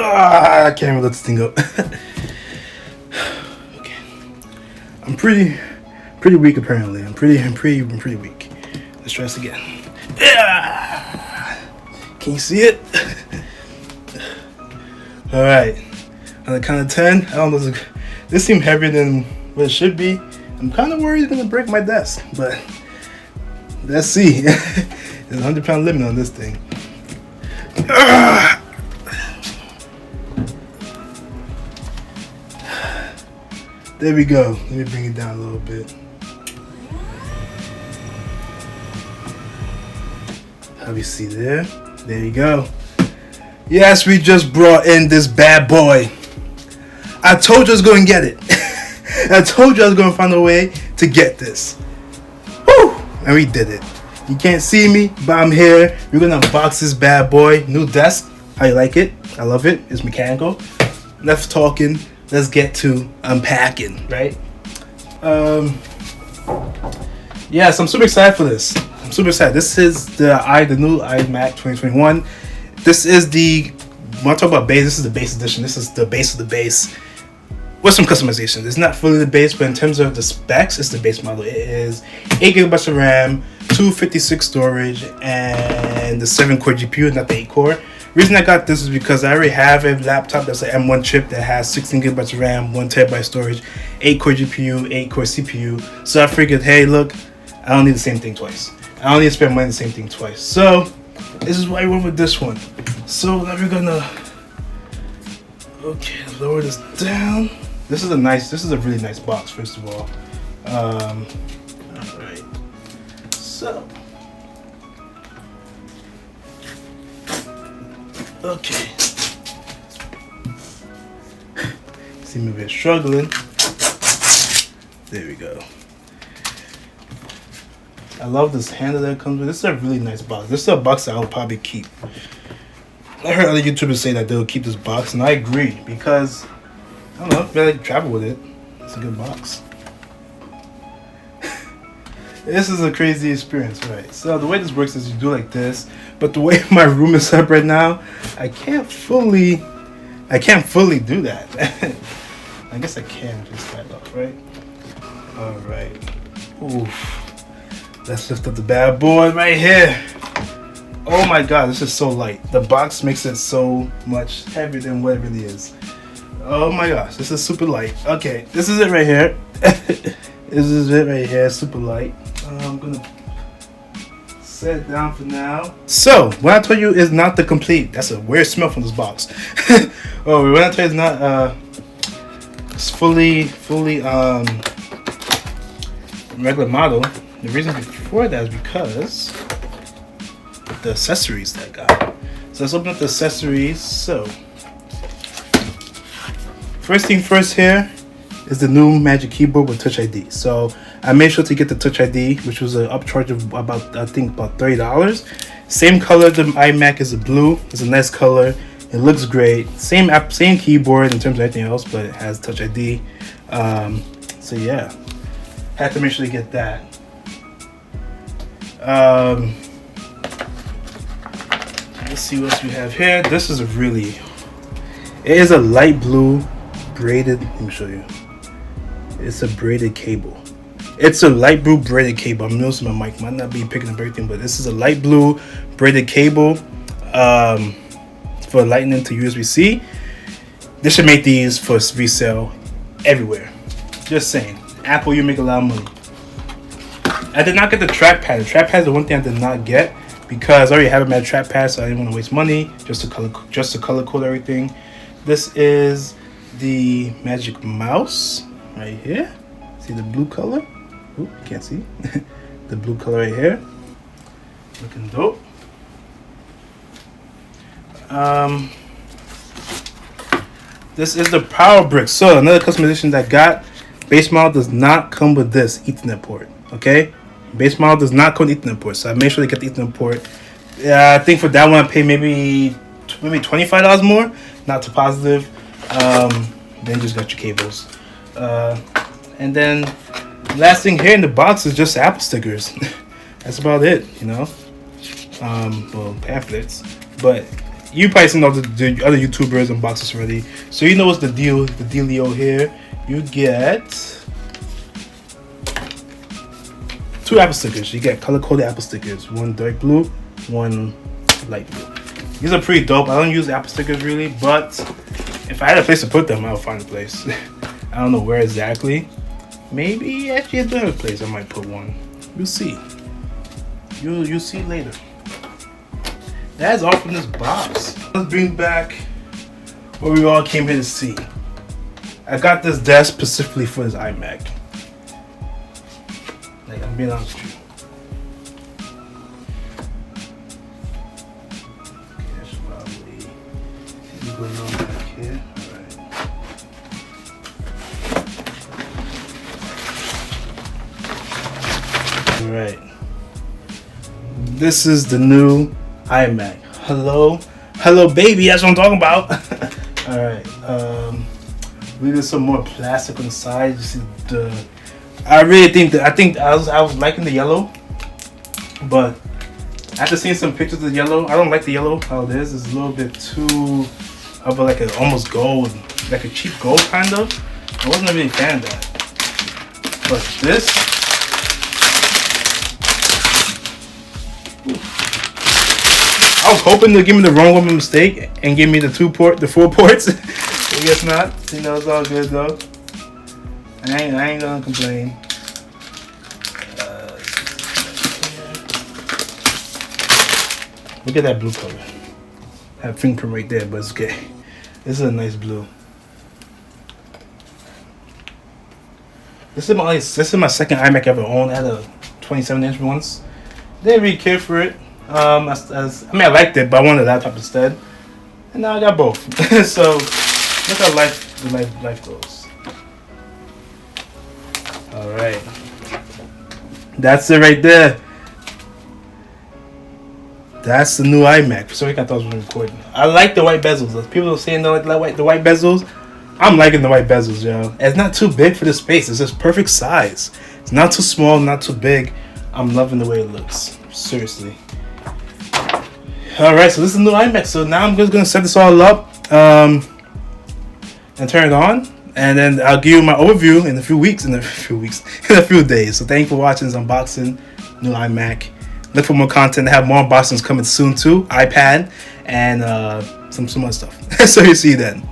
I can't even let this thing up. Okay. I'm pretty weak apparently. I'm pretty weak. Let's try this again. Can you see it? All right. On the count of 10, I don't know. This seems heavier than what it should be. I'm kind of worried it's gonna break my desk, but let's see. There's a 100-pound limit on this thing. There we go. Let me bring it down a little bit. How we see there? There you go. Yes, we just brought in this bad boy. I told you I was going to get it. I told you I was going to find a way to get this. Woo! And we did it. You can't see me, but I'm here. We're going to unbox this bad boy. New desk. How you like it? I love it. It's mechanical. Enough talking. Let's get to unpacking, right? Yeah, so I'm super excited for this. I'm super excited. This is the new iMAC 2021. This is when I talk about base, this is the base edition. This is the base of the base with some customization. It's not fully the base, but in terms of the specs, it's the base model. It is 8 gigabytes of RAM, 256 storage, and the 7-core GPU, not the 8-core. The reason I got this is because I already have a laptop that's an M1 chip that has 16 gigabytes of RAM, 1 terabyte storage, 8-core GPU, 8-core CPU. So I figured, hey, look, I don't need the same thing twice. I don't need to spend money on the same thing twice. So this is why I went with this one. So now we're gonna lower this down. This is a really nice box, first of all. Alright. So okay. See me a bit struggling. There we go. I love this handle that comes with. This is a really nice box. This is a box that I'll probably keep. I heard other YouTubers say that they'll keep this box, and I agree because I don't know, if I like to travel with it. It's a good box. This is a crazy experience, right? So the way this works is you do like this, but the way my room is set up right now, I can't fully do that. I guess I can just slide off, right? All right. Oof. Let's lift up the bad boy right here. Oh my god, this is so light. The box makes it so much heavier than what it really is. Oh my gosh, this is super light. Okay, this is it right here. This is it right here, super light. I'm gonna set it down for now. So, when I told you it's not the complete, that's a weird smell from this box. Oh, when I tell you it's not it's fully regular model, the reason before that is because the accessories that I got. So let's open up the accessories. So first thing first here is the new Magic Keyboard with Touch ID. So I made sure to get the Touch ID, which was an upcharge of about $30. Same color the iMac is, a blue. It's a nice color. It looks great. Same keyboard in terms of everything else, but it has Touch ID. So yeah, had to make sure to get that. Let's see what else we have here. This is it is a light blue braided, let me show you. It's a braided cable. It's a light blue braided cable. I'm noticing my mic might not be picking up everything, but this is a light blue braided cable for lightning to USB-C. They should make these for resale everywhere. Just saying. Apple, you make a lot of money. I did not get the trackpad. The trackpad is the one thing I did not get because I already have a Magic Trackpad, so I didn't want to waste money just to color code everything. This is the Magic Mouse right here. See the blue color? Ooh, you can't see. The blue color right here. Looking dope. This is the power brick. So another customization that I got. Base model does not come with this Ethernet port. Okay, base model does not come with Ethernet port, so I made sure to get the Ethernet port. I think for that one I paid maybe $25 more. Not too positive. Then you just got your cables. And then last thing here in the box is just Apple stickers. That's about it, you know. Well, pamphlets, but you probably seen all the other YouTubers unbox this already, so you know what's the deal. The dealio here, you get 2 apple stickers. You get color-coded apple stickers. One dark blue, one light blue. These are pretty dope. I don't use apple stickers really, but if I had a place to put them, I would find a place. I don't know where exactly. Maybe actually a different place I might put one. You'll see. You'll see later. That's all from this box. Let's bring back what we all came here to see. I got this desk specifically for this iMac. Like, I'm being honest with you. Okay, I should probably see what's going on back here. Alright. This is the new iMac. Hello baby, that's what I'm talking about. Alright, we did some more plastic on the side. You see I really think that I was liking the yellow, but after seeing some pictures of the yellow, I don't like the yellow how it is. It's a little bit too of like an almost gold, like a cheap gold kind of. I wasn't really a fan of that. But this, I was hoping to give me the wrong one mistake and give me the 4 ports. I guess not. You know, it's all good though. I ain't gonna complain. Look at that blue color. I have fingerprint right there, but it's okay. This is a nice blue. This is my second iMac ever owned. I had a 27-inch once. Didn't really care for it. I mean, I liked it, but I wanted a laptop instead. And now I got both. So look how life goes. All right, that's it right there. That's the new iMac. Sorry, I thought I was recording. I like the white bezels. People are saying they like the white bezels. I'm liking the white bezels, yo. It's not too big for the space. It's just perfect size. It's not too small, not too big. I'm loving the way it looks. Seriously. All right, so this is the new iMac. So now I'm just gonna set this all up and turn it on, and then I'll give you my overview in a few days. So thank you for watching this unboxing, new iMac. Look for more content. I have more unboxings coming soon too. iPad and some other stuff. So you see you then.